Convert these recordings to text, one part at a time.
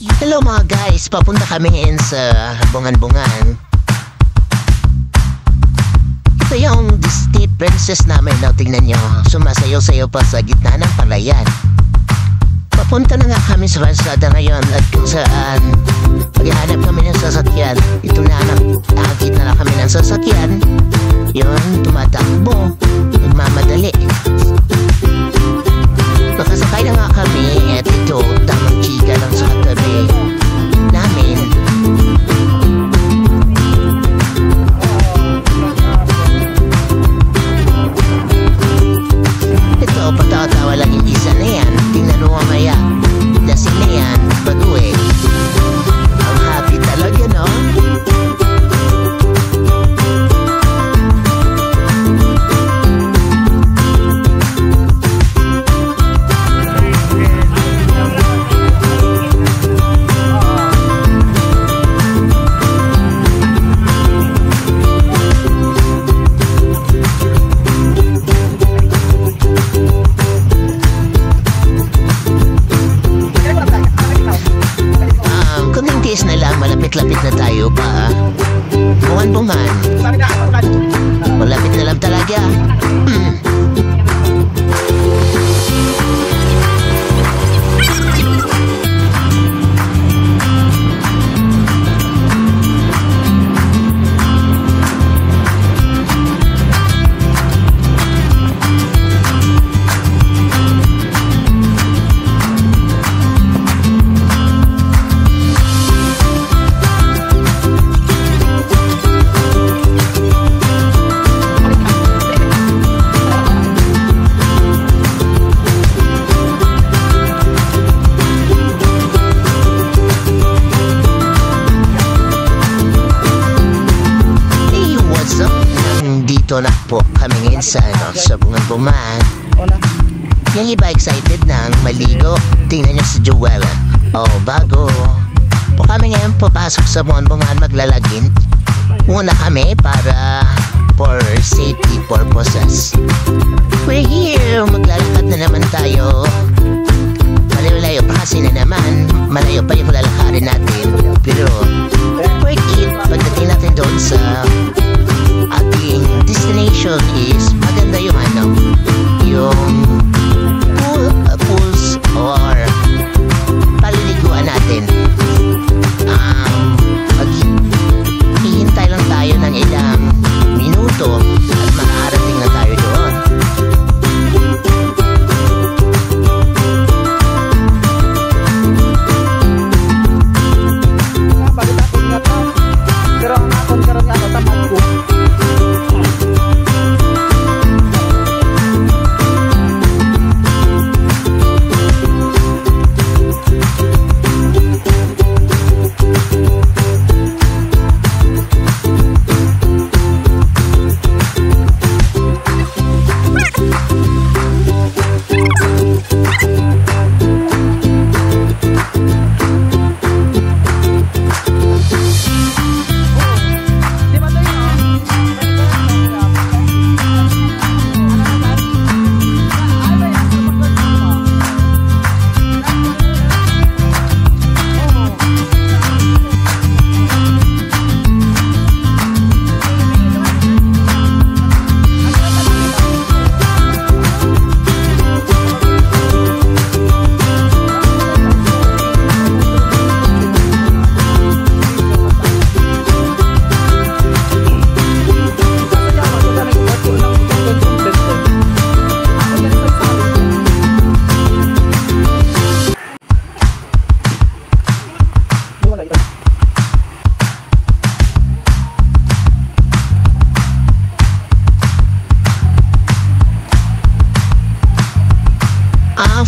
Hello mga guys, papunta kami sa Bungan-Bungan. Ito yung Disney princess namin, no? Tingnan nyo, sumasayaw-sayaw pa sa gitna ng palayan. Papunta na nga kami sa Lazada ngayon at kung saan maghahanap kami ng sasakyan. Ito na, nakakita na kami ng sasakyan. Yun, tumatakbo, nagmamadali. Nakasakay na nga kami at ito, tamang chika lang sa katabi namin. Ito, patawa-tawa lang yung isa na yan. Tingnan mo mamaya, lasing na yan, baduwe. Ang happy talaga, no? Na lang, malapit-lapit na tayo pa. Bungan-Bungan. Malapit na lang talaga. Dito na po kami ngayon sa Bungan-Bungan. Yung iba excited nang maligo. Tingnan nyo si Joel. Bago po kami ngayon papasok sa Bungan-Bungan maglalagin. Muna kami para for safety purposes. We're here. Maglalakad na naman tayo. Malayo-layo pa kasi na naman. Malayo pa yung lalakarin natin. Pero worth it. Pagdating natin doon sa ating destination is maganda yung yung pools or paliliguan natin. Hihintay lang tayo ng ilang minuto at makakarating na tayo doon. Pero ang nakon nga tamad ko.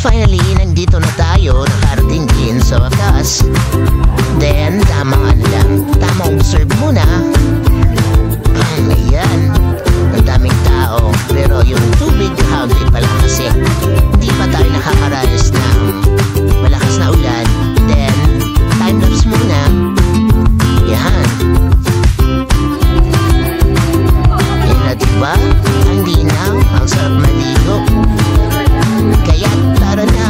Finally, nandito na tayo, nakarating din sa wakas. Then, tamang observe muna. Ayan, ang daming tao. Pero yung tubig, hawli pala kasi hindi pa tayo nakakaranas ng malakas na ulan. Then, time-lapse muna. Yan. Yan na diba? Ang linaw, ang sarap maligo. Kaya tara na.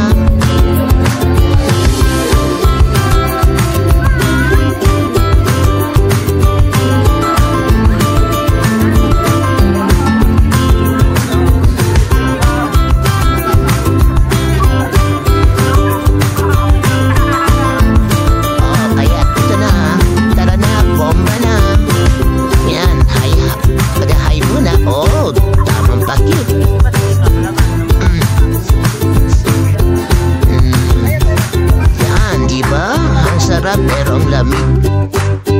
sarap pero ang lamig.